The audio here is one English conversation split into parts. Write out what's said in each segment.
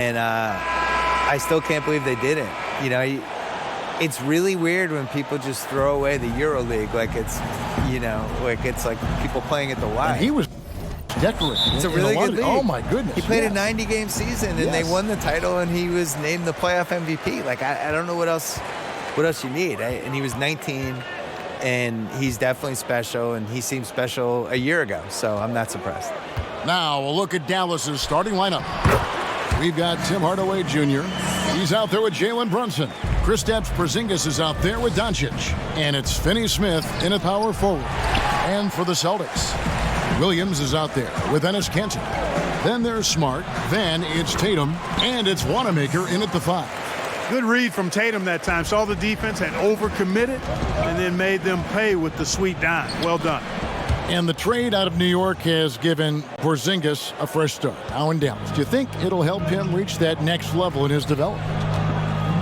And I still can't believe they didn't. You know, it's really weird when people just throw away the EuroLeague like it's, you know, like it's like people playing at the Y. And he was decorated. It's a really good league. Oh my goodness! He played a 90-game season and they won the title, and he was named the playoff MVP. Like I don't know what else you need. And he was 19, and he's definitely special, and he seemed special a year ago. So I'm not surprised. Now we'll look at Dallas's starting lineup. We've got Tim Hardaway Jr. He's out there with Jalen Brunson. Kristaps Porzingis is out there with Doncic. And it's Finney-Smith in a power forward. And for the Celtics, Williams is out there with Enes Kanter. Then there's Smart. Then it's Tatum. And it's Wanamaker in at the 5. Good read from Tatum that time. Saw the defense, had overcommitted, and then made them pay with the sweet dime. Well done. And the trade out of New York has given Porzingis a fresh start. Now in Dallas, do you think it'll help him reach that next level in his development?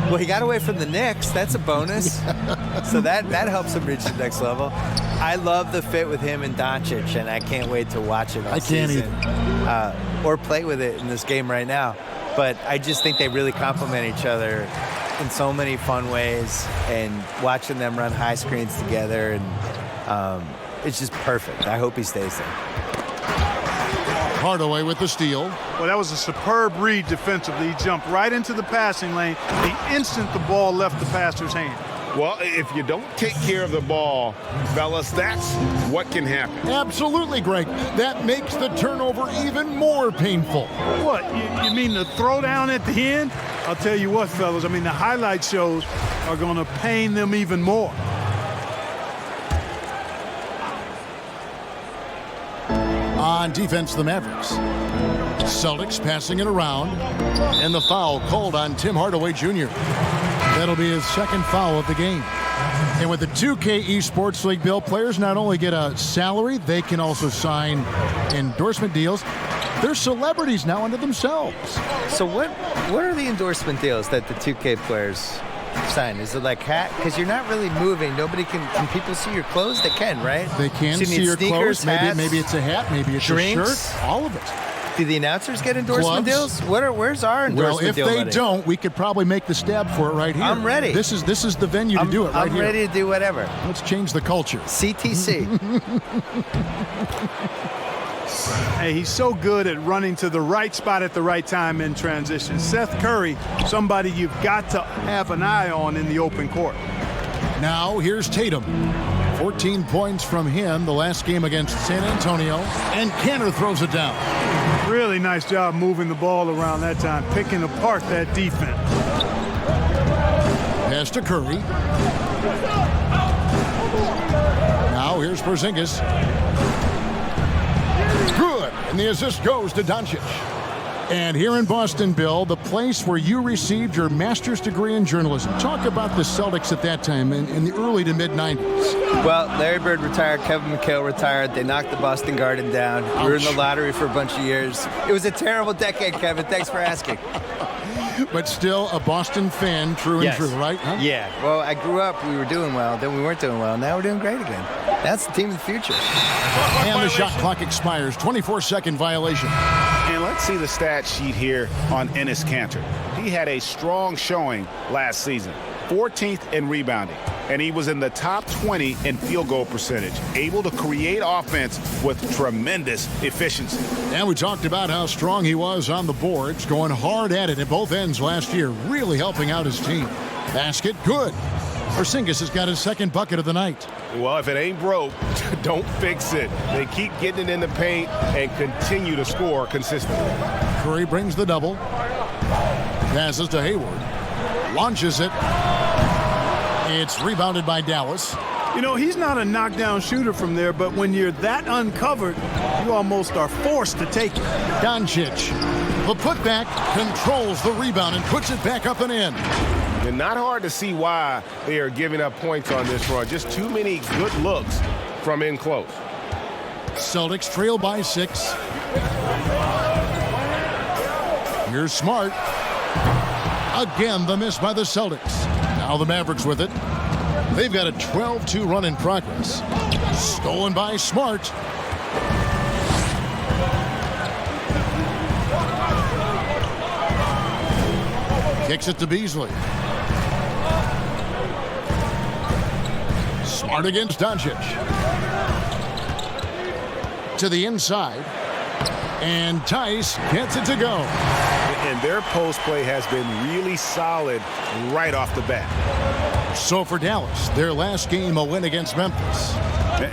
Well, he got away from the Knicks. That's a bonus. So that helps him reach the next level. I love the fit with him and Doncic, and I can't wait to watch it all season. Or play with it in this game right now. But I just think they really complement each other in so many fun ways, and watching them run high screens together, and it's just perfect. I hope he stays there. Hardaway with the steal. Well, that was a superb read defensively. He jumped right into the passing lane the instant the ball left the passer's hand. Well, if you don't take care of the ball, fellas, that's what can happen. Absolutely, Greg. That makes the turnover even more painful. What? You mean the throwdown at the end? I'll tell you what, fellas. I mean, the highlight shows are going to pain them even more. On defense, the Mavericks. Celtics passing it around. And the foul called on Tim Hardaway Jr. That'll be his second foul of the game. And with the 2K Esports League, Bill, players not only get a salary, they can also sign endorsement deals. They're celebrities now unto themselves. So what are the endorsement deals that the 2K players sign? Is it like hat? Because you're not really moving. Nobody can people see your clothes? They can, right? They can so see your sneakers, clothes. Maybe it's a hat. Maybe it's drinks, a shirt. All of it. Do the announcers get endorsement Gloves. deals? Where's our endorsement deal? Well, if they buddy? don't, we could probably make the stab for it right here. I'm ready. This is the venue to do it right here. I'm ready to do whatever. Let's change the culture. CTC. Hey, he's so good at running to the right spot at the right time in transition. Seth Curry, somebody you've got to have an eye on in the open court. Now here's Tatum. 14 points from him the last game against San Antonio. And Kanter throws it down. Really nice job moving the ball around that time, picking apart that defense. Pass to Curry. Now here's Porzingis. Good. And the assist goes to Doncic. And here in Boston, Bill, the place where you received your master's degree in journalism. Talk about the Celtics at that time in the early to mid-90s. Well, Larry Bird retired, Kevin McHale retired. They knocked the Boston Garden down. Ouch. We were in the lottery for a bunch of years. It was a terrible decade, Kevin. Thanks for asking. But still a Boston fan, true and true, right? Huh? Yeah. Well, I grew up, we were doing well, then we weren't doing well. Now we're doing great again. That's the team of the future. And the shot clock expires. 24-second violation. And let's see the stat sheet here on Enes Kanter. He had a strong showing last season, 14th in rebounding, and he was in the top 20 in field goal percentage, able to create offense with tremendous efficiency. And we talked about how strong he was on the boards, going hard at it at both ends last year, really helping out his team. Basket, good. Porzingis has got his second bucket of the night. Well, if it ain't broke, don't fix it. They keep getting it in the paint and continue to score consistently. Curry brings the double. Passes to Hayward. Launches it. It's rebounded by Dallas. You know, he's not a knockdown shooter from there, but when you're that uncovered, you almost are forced to take it. Doncic. The putback controls the rebound and puts it back up and in. And not hard to see why they are giving up points on this run. Just too many good looks from in close. Celtics trail by 6. Here's Smart. Again, the miss by the Celtics. Now the Mavericks with it. They've got a 12-2 run in progress. Stolen by Smart. Kicks it to Beasley. Smart against Doncic. To the inside. And Tice gets it to go. And their post play has been really solid right off the bat. So for Dallas, their last game, a win against Memphis.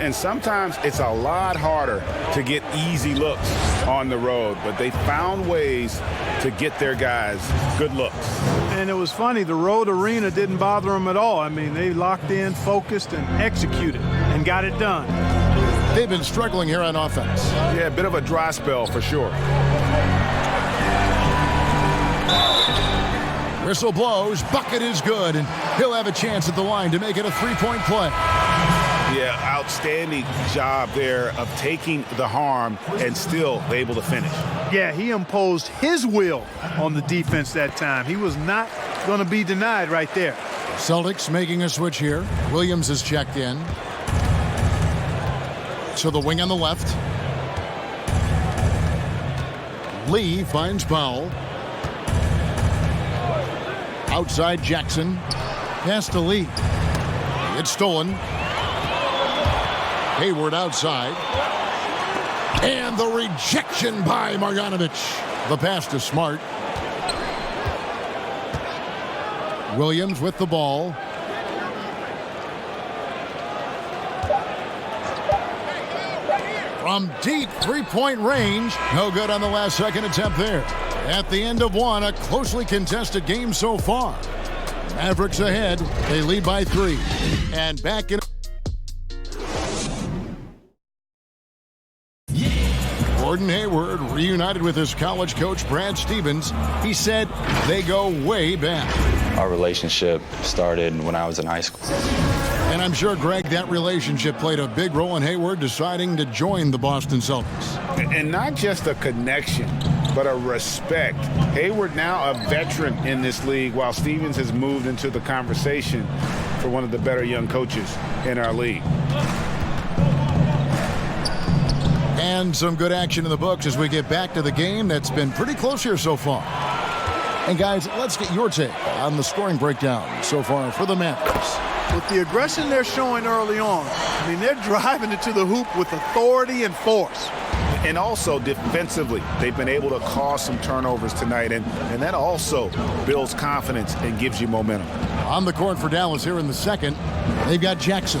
And sometimes it's a lot harder to get easy looks on the road, but they found ways to get their guys good looks. And it was funny, the road arena didn't bother them at all. I mean, they locked in, focused, and executed, and got it done. They've been struggling here on offense. Yeah, a bit of a dry spell for sure. Whistle blows, bucket is good, and he'll have a chance at the line to make it a three-point play. Yeah, outstanding job there of taking the harm and still able to finish. Yeah, he imposed his will on the defense that time. He was not going to be denied right there. Celtics making a switch here. Williams is checked in. So the wing on the left. Lee finds Powell. Outside Jackson. Pass to Lee. It's stolen. Hayward outside. And the rejection by Marjanovic. The pass to Smart. Williams with the ball. From deep three-point range. No good on the last second attempt there. At the end of one, a closely contested game so far. Mavericks ahead. They lead by 3. And back in. Gordon Hayward reunited with his college coach, Brad Stevens. He said they go way back. Our relationship started when I was in high school. And I'm sure, Greg, that relationship played a big role in Hayward deciding to join the Boston Celtics. And not just a connection, but a respect. Hayward now a veteran in this league, while Stevens has moved into the conversation for one of the better young coaches in our league. And some good action in the books as we get back to the game that's been pretty close here so far. And guys, let's get your take on the scoring breakdown so far for the Mavericks. With the aggression they're showing early on, I mean, they're driving it to the hoop with authority and force. And also defensively, they've been able to cause some turnovers tonight, and that also builds confidence and gives you momentum. On the court for Dallas here in the second, they've got Jackson.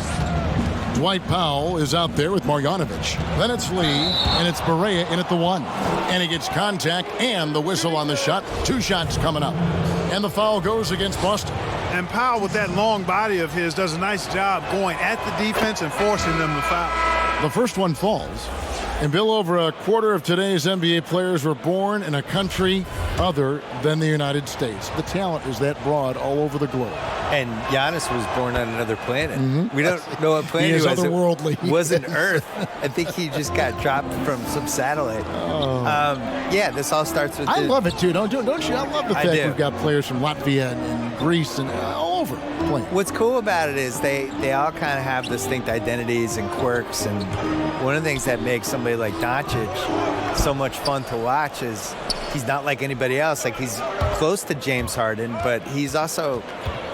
Dwight Powell is out there with Marjanovic. Then it's Lee, and it's Barea in at the 1. And he gets contact and the whistle on the shot. 2 shots coming up. And the foul goes against Boston. And Powell, with that long body of his, does a nice job going at the defense and forcing them to foul. The first one falls. And Bill, over a quarter of today's NBA players were born in a country other than the United States. The talent is that broad all over the globe. And Giannis was born on another planet. We don't know what planet He is he was. otherworldly. It wasn't Earth. I think he just got dropped from some satellite. Yeah, this all starts with. I love it too, don't you? I love the fact do. we've got players from Latvia and Greece and all over playing. What's cool about it is they all kind of have distinct identities and quirks, and one of the things that makes somebody like Doncic so much fun to watch is he's not like anybody else. Like, he's close to James Harden, but he's also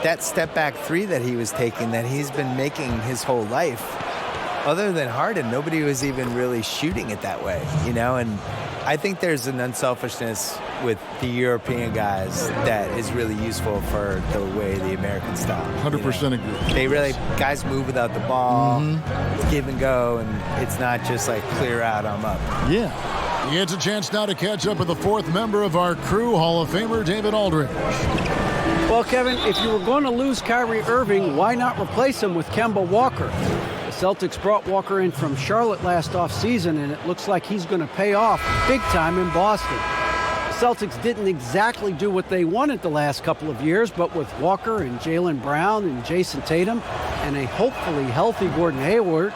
that step back 3 that he was taking that he's been making his whole life. Other than Harden, nobody was even really shooting it that way, you know? And I think there's an unselfishness with the European guys that is really useful for the way the American style. 100% agree. They really, guys move without the ball, give and go, and it's not just like clear out, I'm up. Yeah. He gets a chance now to catch up with the 4th member of our crew, Hall of Famer David Aldridge. Well, Kevin, if you were going to lose Kyrie Irving, why not replace him with Kemba Walker? The Celtics brought Walker in from Charlotte last offseason, and it looks like he's going to pay off big time in Boston. The Celtics didn't exactly do what they wanted the last couple of years, but with Walker and Jaylen Brown and Jason Tatum and a hopefully healthy Gordon Hayward,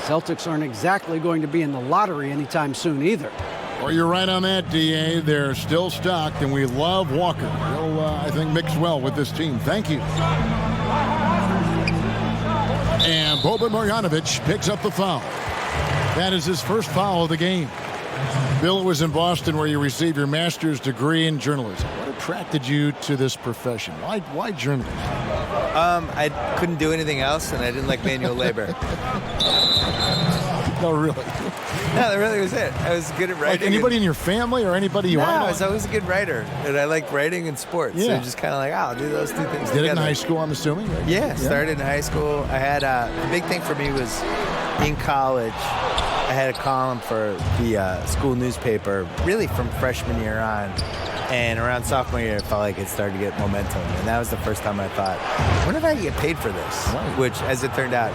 Celtics aren't exactly going to be in the lottery anytime soon either. Well, you're right on that, D.A. They're still stocked, and we love Walker. He'll, I think, mix well with this team. Thank you. And Boban Marjanovic picks up the foul. That is his first foul of the game. Bill was in Boston where you received your master's degree in journalism. What a attracted you to this profession? Why journalism? I couldn't do anything else, and I didn't like manual labor. No, really. No, that really was it. I was good at writing. Like anybody in your family or anybody you No, know? I was always a good writer, and I liked writing and sports. Yeah. So just kind of like, I'll do those two things Did together. it in high school, I'm assuming? Right? Yeah, started in high school. I had the big thing for me was in college. I had a column for the school newspaper, really from freshman year on. And around sophomore year, it felt like it started to get momentum. And that was the first time I thought, I wonder if I can get paid for this. Right. Which, as it turned out,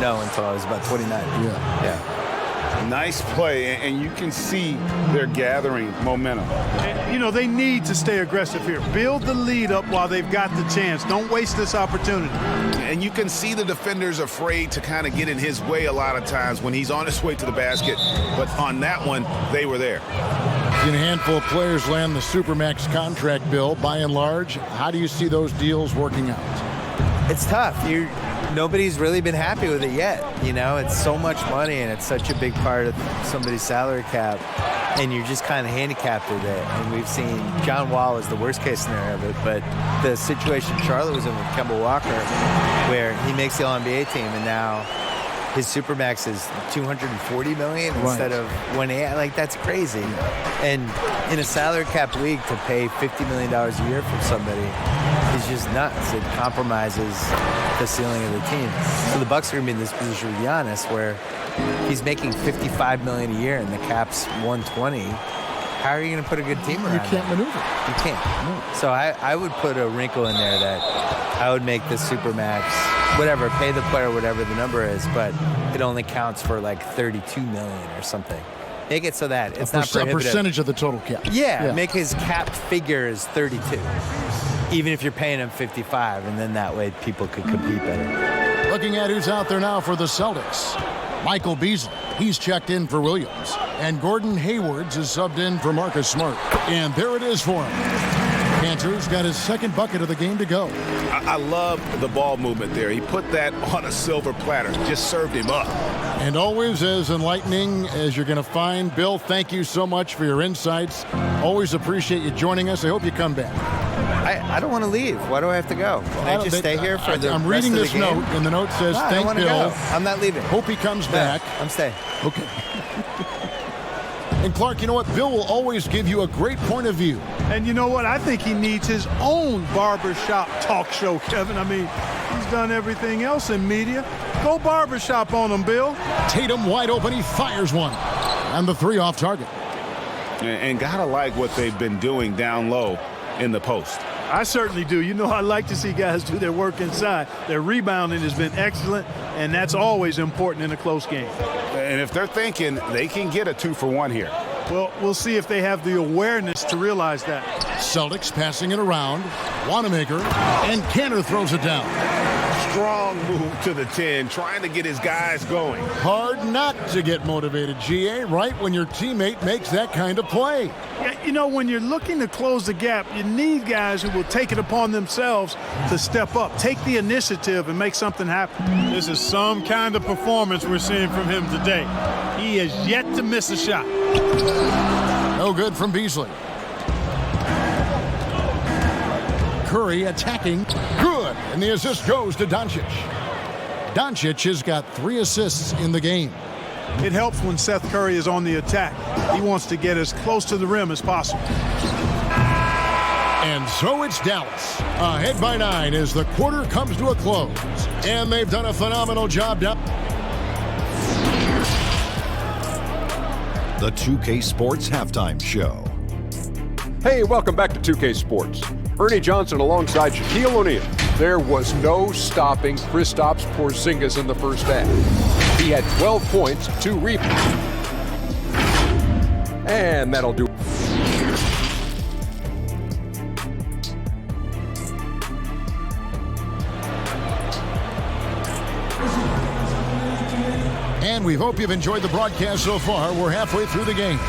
no, until I was about 29. Yeah. Nice play, and you can see they're gathering momentum. And, you know, they need to stay aggressive here. Build the lead up while they've got the chance. Don't waste this opportunity. And you can see the defenders afraid to kind of get in his way a lot of times when he's on his way to the basket. But on that one, they were there. A handful of players land the Supermax contract bill. By and large, how do you see those deals working out? It's tough. Nobody's really been happy with it yet. You know, it's so much money, and it's such a big part of somebody's salary cap, and you're just kind of handicapped with it. And we've seen John Wall is the worst case scenario of it, but the situation Charlotte was in with Kemba Walker, where he makes the All-NBA team, and now his Supermax is $240 million instead of $180. Like, that's crazy. And in a salary cap league, to pay $50 million a year for somebody is just nuts. It compromises the ceiling of the team. So the Bucks are going to be in this position with Giannis, where he's making $55 million a year and the cap's $120. How are you going to put a good team around? You can't maneuver. You can't. No. So I would put a wrinkle in there that I would make the Supermax, whatever, pay the player whatever the number is, but it only counts for like $32 million or something. Make it so that it's not prohibitive. A percentage of the total cap. Yeah, make his cap figure is 32, even if you're paying him 55, and then that way people could compete better. Looking at who's out there now for the Celtics. Michael Beasley, he's checked in for Williams. And Gordon Haywards is subbed in for Marcus Smart. And there it is for him. Cantor's got his second bucket of the game to go. I love the ball movement there. He put that on a silver platter, just served him up. And always as enlightening as you're going to find. Bill, thank you so much for your insights. Always appreciate you joining us. I hope you come back. I don't want to leave. Why do I have to go? Can I just stay here for the I'm reading rest of this the game? note, and the note says, I don't thank want to Bill. go. I'm not leaving. Hope he comes back. I'm staying. Okay. And Clark, you know what? Bill will always give you a great point of view. And you know what? I think he needs his own barbershop talk show, Kevin. I mean, he's done everything else in media. Go barbershop on him, Bill. Tatum wide open. He fires one. And the three off target. And gotta like what they've been doing down low in the post. I certainly do. You know, I like to see guys do their work inside. Their rebounding has been excellent, and that's always important in a close game. And if they're thinking they can get a 2-for-1 here. Well, we'll see if they have the awareness to realize that. Celtics passing it around. Wanamaker. And Cantor throws it down. Strong move to the 10, trying to get his guys going. Hard not to get motivated, GA, right when your teammate makes that kind of play. Yeah, you know, when you're looking to close the gap, you need guys who will take it upon themselves to step up, take the initiative, and make something happen. This is some kind of performance we're seeing from him today. He has yet to miss a shot. No good from Beasley. Curry attacking. Good. And the assist goes to Doncic. Doncic has got 3 assists in the game. It helps when Seth Curry is on the attack. He wants to get as close to the rim as possible. And so it's Dallas, ahead by 9 as the quarter comes to a close. And they've done a phenomenal job down. The 2K Sports Halftime Show. Hey, welcome back to 2K Sports. Ernie Johnson alongside Shaquille O'Neal. There was no stopping Kristaps Porzingis in the first half. He had 12 points, 2 rebounds. And that'll do it. And we hope you've enjoyed the broadcast so far. We're halfway through the game.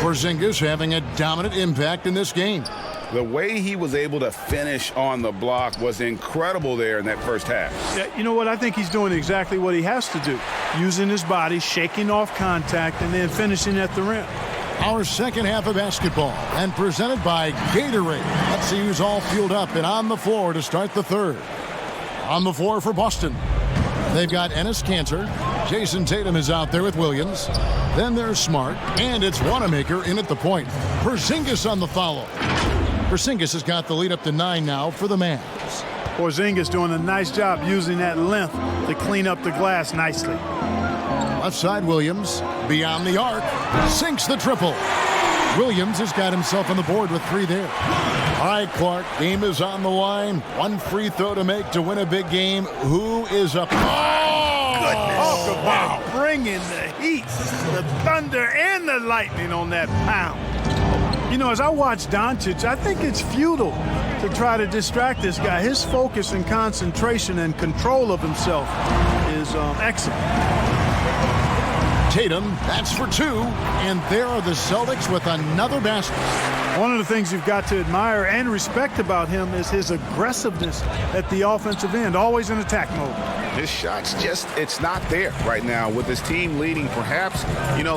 Porzingis having a dominant impact in this game. The way he was able to finish on the block was incredible there in that first half. Yeah, you know what? I think he's doing exactly what he has to do. Using his body, shaking off contact, and then finishing at the rim. Our second half of basketball, and presented by Gatorade. Let's see who's all fueled up and on the floor to start the third. On the floor for Boston, they've got Enes Kanter. Jason Tatum is out there with Williams. Then there's Smart, and it's Wanamaker in at the point. Porzingis on the follow. Porzingis has got the lead up to 9 now for the Mavs. Porzingis doing a nice job using that length to clean up the glass nicely. Left side, Williams, beyond the arc, sinks the triple. Williams has got himself on the board with 3 there. All right, Clark, game is on the line. 1 free throw to make to win a big game. Who is up? Oh, goodness. Talk about bringing the heat, the thunder, and the lightning on that pound. You know, as I watch Doncic, I think it's futile to try to distract this guy. His focus and concentration and control of himself is excellent. Tatum, that's for 2, and there are the Celtics with another basket. One of the things you've got to admire and respect about him is his aggressiveness at the offensive end, always in attack mode. His shot's just, it's not there right now. With his team leading, perhaps,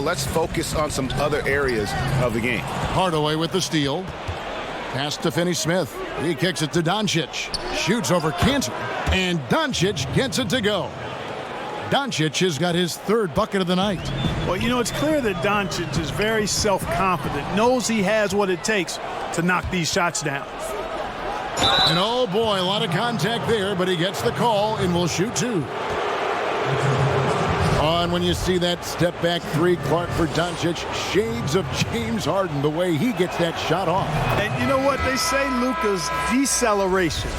let's focus on some other areas of the game. Hardaway with the steal. Pass to Finney-Smith. He kicks it to Doncic. Shoots over Kanter, and Doncic gets it to go. Doncic has got his 3rd bucket of the night. Well, it's clear that Doncic is very self-confident, knows he has what it takes to knock these shots down. And oh boy, a lot of contact there, but he gets the call and will shoot 2. On when you see that step back 3, Clark, for Doncic, shades of James Harden, the way he gets that shot off. And you know what they say, Luka's deceleration,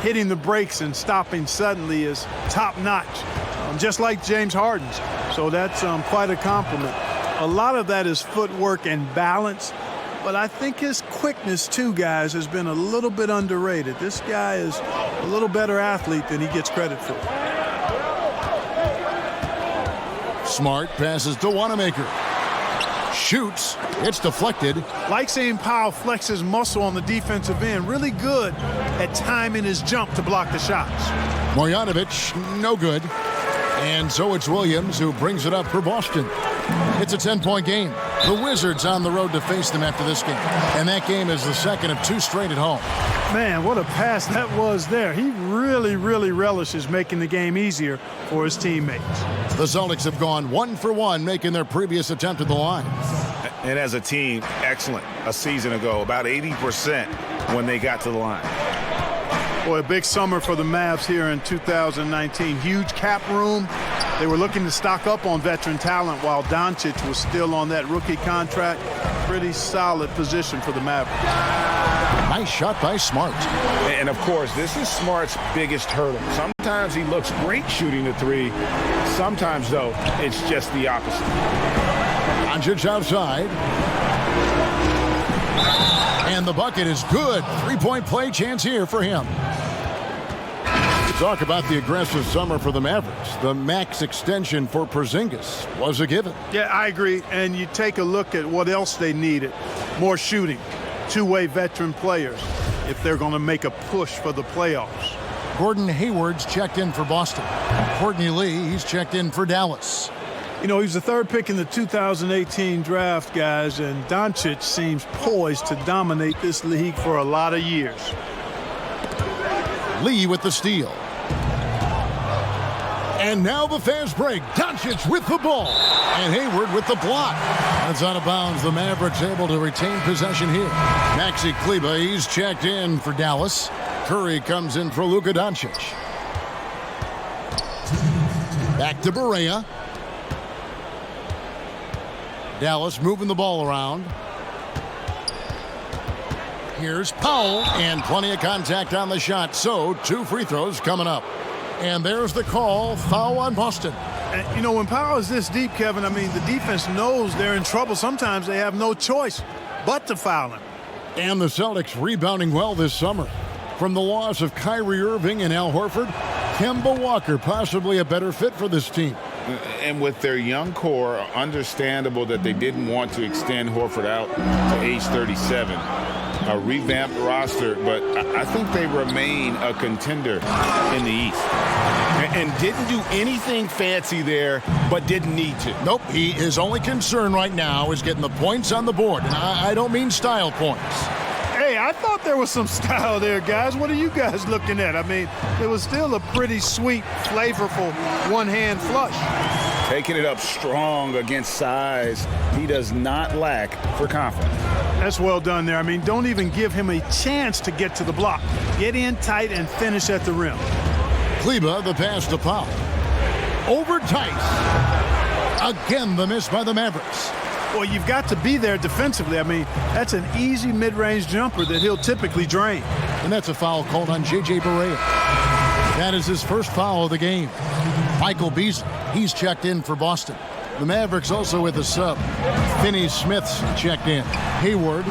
hitting the brakes and stopping suddenly, is top-notch. Just like James Harden's. So that's quite a compliment. A lot of that is footwork and balance, but I think his quickness too, guys, has been a little bit underrated. This guy is a little better athlete than he gets credit for. Smart passes to Wanamaker. Shoots. It's deflected. Like seeing Powell flex his muscle on the defensive end. Really good at timing his jump to block the shots. Marjanovic, no good. And so it's Williams who brings it up for Boston. It's a 10-point game. The Wizards on the road to face them after this game. And that game is the second of 2 straight at home. Man, what a pass that was there. He really, really relishes making the game easier for his teammates. The Celtics have gone 1 for 1, making their previous attempt at the line. And as a team, excellent. A season ago, about 80% when they got to the line. Boy, a big summer for the Mavs here in 2019. Huge cap room. They were looking to stock up on veteran talent while Doncic was still on that rookie contract. Pretty solid position for the Mavericks. Nice shot by Smart. And, of course, this is Smart's biggest hurdle. Sometimes he looks great shooting the 3. Sometimes, though, it's just the opposite. Doncic outside. And the bucket is good. 3-point play chance here for him. Talk about the aggressive summer for the Mavericks. The max extension for Porzingis was a given. Yeah, I agree. And you take a look at what else they needed. More shooting, 2-way veteran players if they're going to make a push for the playoffs. Gordon Hayward's checked in for Boston. Courtney Lee, he's checked in for Dallas. He was the 3rd pick in the 2018 draft, guys, and Doncic seems poised to dominate this league for a lot of years. Lee with the steal. And now the fast break. Doncic with the ball. And Hayward with the block. That's out of bounds. The Mavericks able to retain possession here. Maxi Kleber, he's checked in for Dallas. Curry comes in for Luka Doncic. Back to Barea. Dallas moving the ball around. Here's Powell, and plenty of contact on the shot. So 2 free throws coming up. And there's the call, foul on Boston. And, when Powell is this deep, Kevin, the defense knows they're in trouble. Sometimes they have no choice but to foul him. And the Celtics rebounding well this summer. From the loss of Kyrie Irving and Al Horford, Kemba Walker possibly a better fit for this team. And with their young core, understandable that they didn't want to extend Horford out to age 37. a revamped roster, but I think they remain a contender in the East. And didn't do anything fancy there, but didn't need to. Nope, his only concern right now is getting the points on the board. And I don't mean style points. Hey, I thought there was some style there, guys. What are you guys looking at? I mean, it was still a pretty sweet, flavorful one-hand flush. Taking it up strong against size. He does not lack for confidence. That's well done there. I mean, don't even give him a chance to get to the block. Get in tight and finish at the rim. Kleba, the pass to Powell. Over Tice. Again, the miss by the Mavericks. Well, you've got to be there defensively. I mean, that's an easy mid-range jumper that he'll typically drain. And that's a foul called on J.J. Barea. That is his first foul of the game. Michael Beasley, he's checked in for Boston. The Mavericks also with a sub. Finney Smith's checked in. Hayward,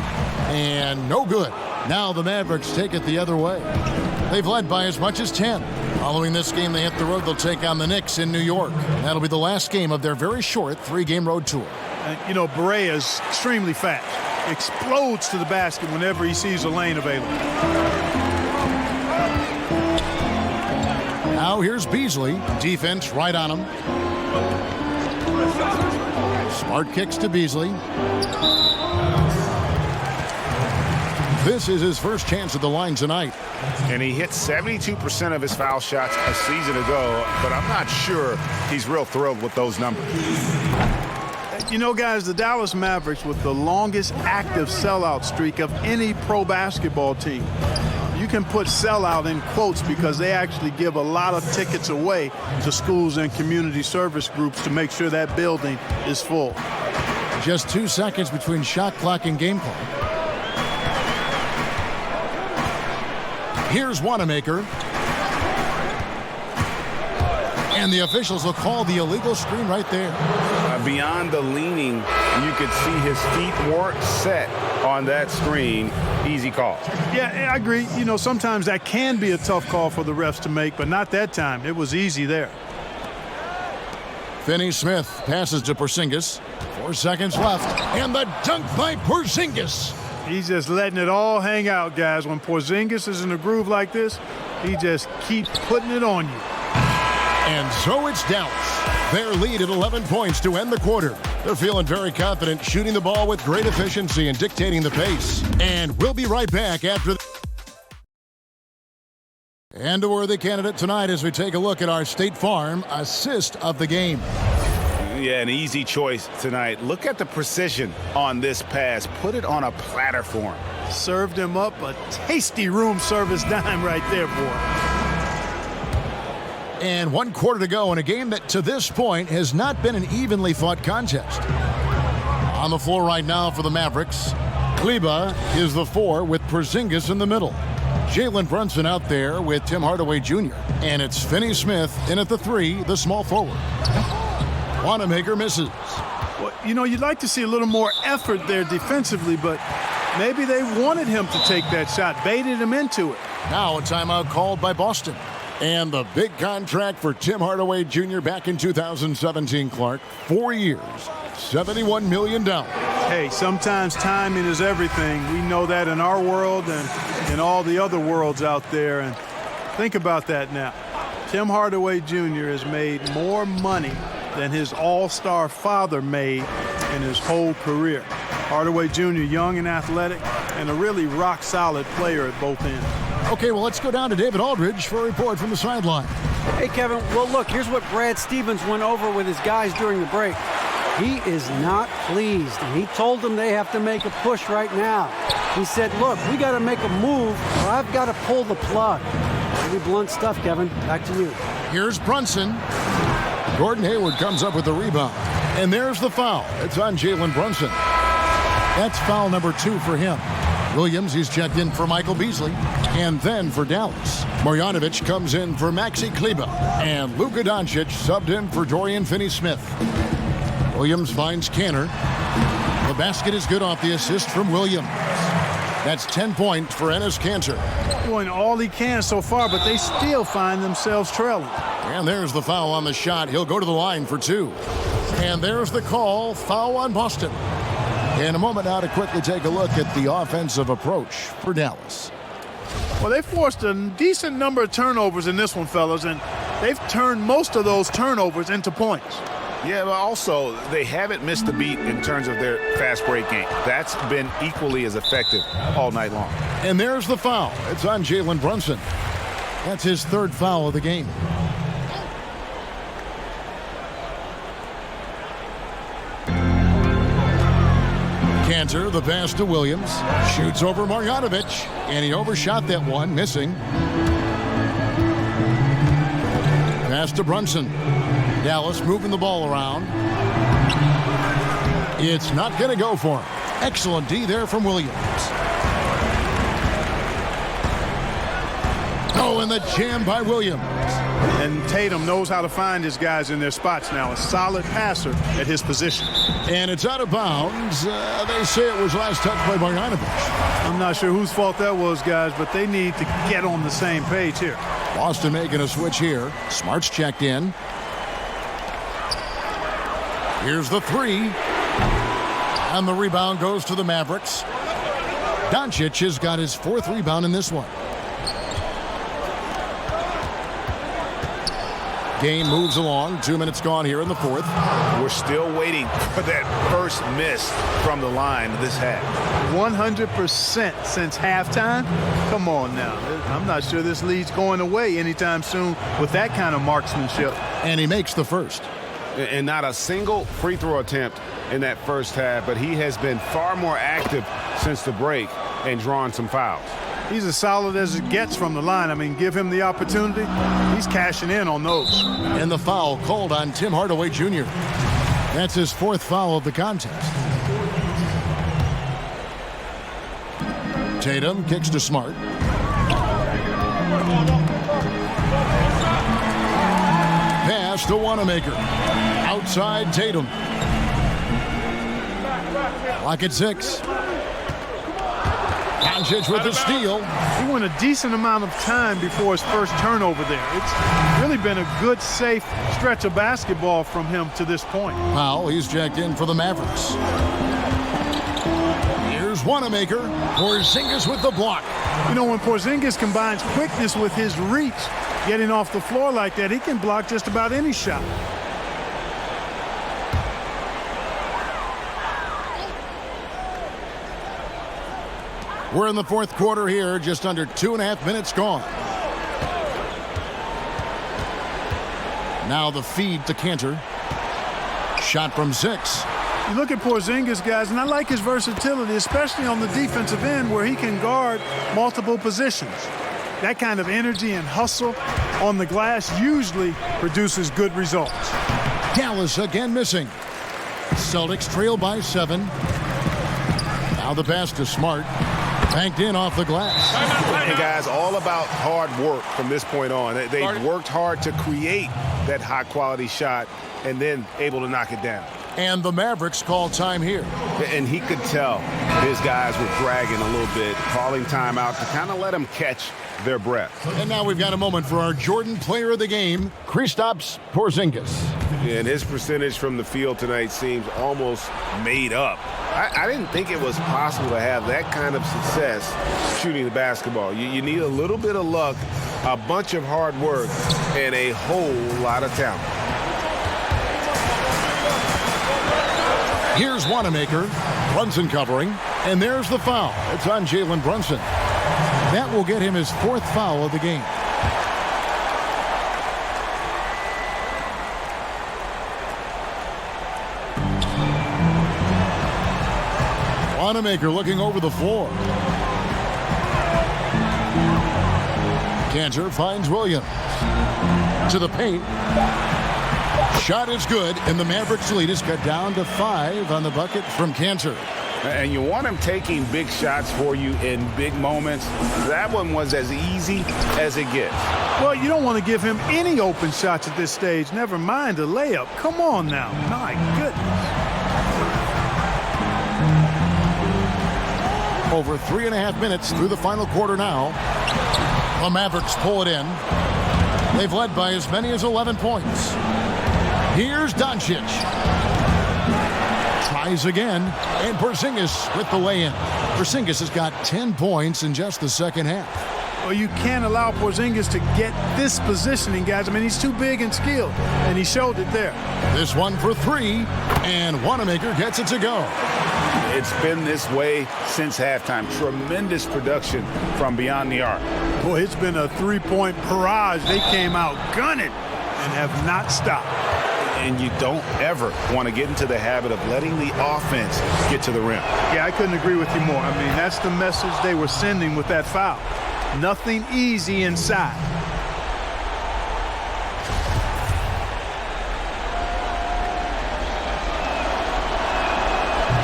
and no good. Now the Mavericks take it the other way. They've led by as much as 10. Following this game, they hit the road. They'll take on the Knicks in New York. That'll be the last game of their very short 3-game road tour. You know, Barea is extremely fast. Explodes to the basket whenever he sees a lane available. Now here's Beasley. Defense right on him. Smart kicks to Beasley. This is his first chance at the line tonight. And he hit 72% of his foul shots a season ago, but I'm not sure he's real thrilled with those numbers. You know, guys, the Dallas Mavericks with the longest active sellout streak of any pro basketball team. You can put sellout in quotes because they actually give a lot of tickets away to schools and community service groups to make sure that building is full. Just 2 seconds between shot clock and game clock. Here's Wanamaker. And the officials will call the illegal screen right there. Beyond the leaning, you could see his feet weren't set on that screen. Easy call. Yeah, I agree. You know, sometimes that can be a tough call for the refs to make, but not that time. It was easy there. Finney Smith passes to Porzingis. 4 seconds left. And the dunk by Porzingis. He's just letting it all hang out, guys. When Porzingis is in a groove like this, he just keeps putting it on you. And so it's Dallas. Their lead at 11 points to end the quarter. They're feeling very confident, shooting the ball with great efficiency and dictating the pace. And we'll be right back after. And a worthy candidate tonight as we take a look at our State Farm assist of the game. Yeah, an easy choice tonight. Look at the precision on this pass. Put it on a platter for him. Served him up a tasty room service dime right there, boy. And 1 quarter to go in a game that to this point has not been an evenly fought contest. On the floor right now for the Mavericks, Kleba is the 4 with Porzingis in the middle. Jalen Brunson out there with Tim Hardaway Jr. And it's Finney Smith in at the 3, the small forward. Wanamaker misses. Well, you know, you'd like to see a little more effort there defensively, but maybe they wanted him to take that shot, baited him into it. Now a timeout called by Boston. And the big contract for Tim Hardaway Jr. back in 2017, Clark. 4 years, $71 million. Hey, sometimes timing is everything. We know that in our world and in all the other worlds out there. And think about that now. Tim Hardaway Jr. has made more money than his all-star father made in his whole career. Hardaway Jr., young and athletic, and a really rock-solid player at both ends. Okay, well, let's go down to David Aldridge for a report from the sideline. Hey, Kevin. Well, look, here's what Brad Stevens went over with his guys during the break. He is not pleased, and he told them they have to make a push right now. He said, look, we got to make a move, or I've got to pull the plug. Pretty blunt stuff, Kevin. Back to you. Here's Brunson. Gordon Hayward comes up with the rebound. And there's the foul. It's on Jalen Brunson. That's foul number 2 for him. Williams, he's checked in for Michael Beasley. And then for Dallas, Marjanovic comes in for Maxi Kleba. And Luka Doncic subbed in for Dorian Finney-Smith. Williams finds Kanter. The basket is good off the assist from Williams. That's 10 points for Enes Kanter. Doing all he can so far, but they still find themselves trailing. And there's the foul on the shot. He'll go to the line for 2. And there's the call. Foul on Boston. In a moment now to quickly take a look at the offensive approach for Dallas. Well, they forced a decent number of turnovers in this one, fellas, and they've turned most of those turnovers into points. Yeah, but also they haven't missed a beat in terms of their fast break game. That's been equally as effective all night long. And there's the foul. It's on Jalen Brunson. That's his third foul of the game. Cantor, the pass to Williams. Shoots over Marjanovic, and he overshot that one, missing. Pass to Brunson. Dallas moving the ball around. It's not going to go for him. Excellent D there from Williams. Oh, and the jam by Williams. And Tatum knows how to find his guys in their spots now. A solid passer at his position. And it's out of bounds. They say it was last touched by Marjanovic. I'm not sure whose fault that was, guys, but they need to get on the same page here. Boston making a switch here. Smart's checked in. Here's the three. And the rebound goes to the Mavericks. Doncic has got his fourth rebound in this one. Game moves along. 2 minutes gone here in the fourth. We're still waiting for that first miss from the line of this half. 100% since halftime? Come on now. I'm not sure this lead's going away anytime soon with that kind of marksmanship. And he makes the first. And not a single free throw attempt in that first half, but he has been far more active since the break and drawn some fouls. He's as solid as it gets from the line. I mean, give him the opportunity. He's cashing in on those. And the foul called on Tim Hardaway Jr. That's his fourth foul of the contest. Tatum kicks to Smart. Pass to Wanamaker. Outside Tatum. Clock at 6. Doncic with the steal. He went a decent amount of time before his first turnover there. It's really been a good, safe stretch of basketball from him to this point. Powell, he's checked in for the Mavericks. Here's Wanamaker. Porzingis with the block. You know, when Porzingis combines quickness with his reach, getting off the floor like that, he can block just about any shot. We're in the fourth quarter here, just under 2.5 minutes gone. Now the feed to Cantor. Shot from 6. You look at Porzingis, guys, and I like his versatility, especially on the defensive end where he can guard multiple positions. That kind of energy and hustle on the glass usually produces good results. Dallas again missing. Celtics trail by 7. Now the pass to Smart. Banked in off the glass. And guys, all about hard work from this point on. They've worked hard to create that high-quality shot and then able to knock it down. And the Mavericks call time here. And he could tell his guys were dragging a little bit, calling timeout to kind of let them catch their breath. And now we've got a moment for our Jordan player of the game, Kristaps Porzingis. And his percentage from the field tonight seems almost made up. I didn't think it was possible to have that kind of success shooting the basketball. You need a little bit of luck, a bunch of hard work, and a whole lot of talent. Here's Wanamaker. Brunson covering. And there's the foul. It's on Jalen Brunson. That will get him his fourth foul of the game. Wanamaker looking over the floor. Cantor finds Williams. To the paint. Shot is good, and the Mavericks lead is cut down to 5 on the bucket from Cantor. And you want him taking big shots for you in big moments. That one was as easy as it gets. Well, you don't want to give him any open shots at this stage. Never mind a layup. Come on now. My goodness. Over 3.5 minutes through the final quarter now. The Mavericks pull it in. They've led by as many as 11 points. Here's Doncic. Tries again, and Porzingis with the lay-in. Porzingis has got 10 points in just the second half. Well, you can't allow Porzingis to get this positioning, guys. I mean, he's too big and skilled, and he showed it there. This one for three, and Wanamaker gets it to go. It's been this way since halftime. Tremendous production from beyond the arc. Boy, it's been a three-point barrage. They came out gunning and have not stopped. And you don't ever want to get into the habit of letting the offense get to the rim. Yeah, I couldn't agree with you more. I mean, that's the message they were sending with that foul. Nothing easy inside.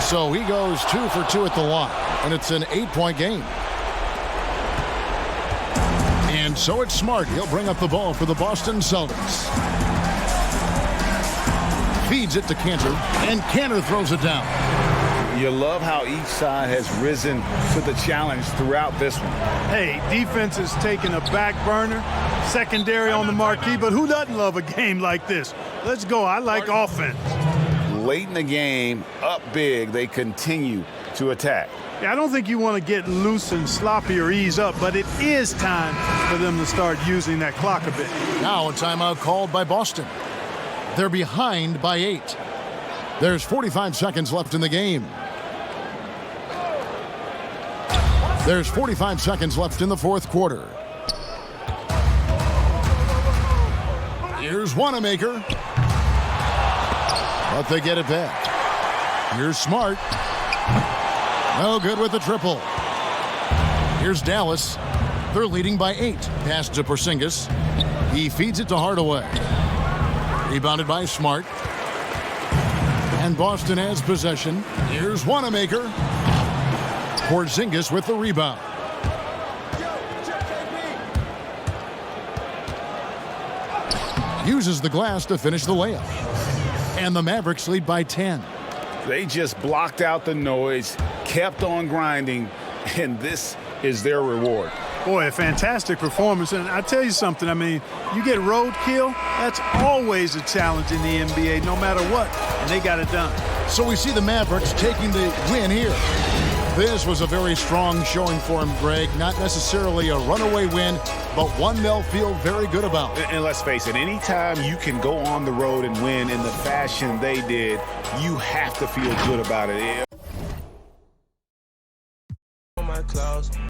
So he goes 2 for 2 at the line, and it's an 8-point game. And so it's Smart. He'll bring up the ball for the Boston Celtics. Feeds it to Cantor, and Cantor throws it down. You love how each side has risen to the challenge throughout this one. Hey, defense is taking a back burner, secondary on the marquee, but who doesn't love a game like this? Let's go. I like offense. Late in the game, up big, they continue to attack. Yeah, I don't think you want to get loose and sloppy or ease up, but it is time for them to start using that clock a bit. Now a timeout called by Boston. They're behind by 8. There's 45 seconds left in the game. There's 45 seconds left in the fourth quarter. Here's Wanamaker. But they get it back. Here's Smart. No good with the triple. Here's Dallas. They're leading by 8. Pass to Porzingis. He feeds it to Hardaway. Rebounded by Smart. And Boston has possession. Here's Wanamaker. Porzingis with the rebound. Uses the glass to finish the layup. And the Mavericks lead by 10. They just blocked out the noise, kept on grinding, and this is their reward. Boy, a fantastic performance. And I tell you something, I mean, you get roadkill, that's always a challenge in the NBA, no matter what. And they got it done. So we see the Mavericks taking the win here. This was a very strong showing for him, Greg. Not necessarily a runaway win, but one they'll feel very good about. And let's face it, anytime you can go on the road and win in the fashion they did, you have to feel good about it.